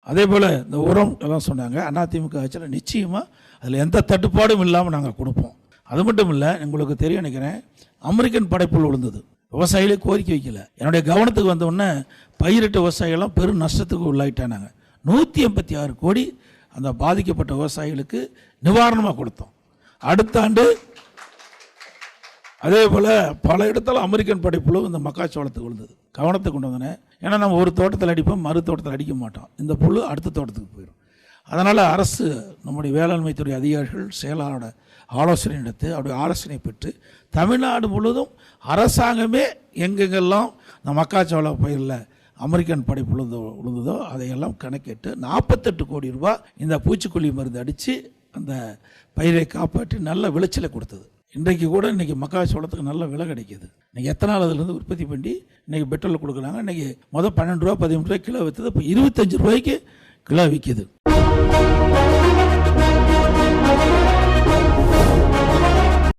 அதே போல் இந்த உரம் எல்லாம் சொன்னாங்க. அதிமுக ஆட்சியில் நிச்சயமாக அதில் எந்த தட்டுப்பாடும் இல்லாமல் நாங்கள் கொடுப்போம். அது மட்டும் இல்லை, உங்களுக்கு தெரியும் நினைக்கிறேன், அமெரிக்கன் படைப்புள் விழுந்தது. விவசாயிகளே கோரிக்கை வைக்கல. என்னுடைய கவனத்துக்கு வந்தோடனே பயிரிட்ட விவசாயிகள்லாம் பெரும் நஷ்டத்துக்கு உள்ளாயிட்டானாங்க. 186 கோடி அந்த பாதிக்கப்பட்ட விவசாயிகளுக்கு நிவாரணமாக கொடுத்தோம். அடுத்த ஆண்டு அதே போல் பல இடத்துல அமெரிக்கன் படைப்புழு இந்த மக்காச்சோளத்துக்கு விழுந்தது. கவனத்தை கொண்டு வந்தேன். ஏன்னா நம்ம ஒரு தோட்டத்தில் அடிப்போம், மறு தோட்டத்தில் அடிக்க மாட்டோம். இந்த புழு அடுத்த தோட்டத்துக்கு போயிடும். அதனால் அரசு, நம்முடைய வேளாண்மை துறை அதிகாரிகள், செயலாளரோட ஆலோசனை எடுத்து அவருடைய ஆலோசனை பெற்று தமிழ்நாடு முழுவதும் அரசாங்கமே எங்கெங்கெல்லாம் இந்த மக்காச்சோள பயிரில் அமெரிக்கன் படைப்புழு விழுந்ததோ அதையெல்லாம் கணக்கிட்டு 48 கோடி ரூபாய் இந்த பூச்சிக்கொல்லி மருந்து அடித்து அந்த பயிரை காப்பாற்றி நல்ல விளைச்சலை கொடுத்தது. இன்றைக்கு கூட இன்றைக்கி மக்காச்சோளத்துக்கு நல்ல விலை கிடைக்கிது. இன்றைக்கி எத்தனால் அதிலிருந்து உற்பத்தி பண்ணி இன்றைக்கி பெட்ரோல் கொடுக்குறாங்க. இன்றைக்கி 12 ரூபா 13 ரூபாய் கிலோ விற்றது, இப்போ 25 ரூபாய்க்கு கிலோ விற்கிது.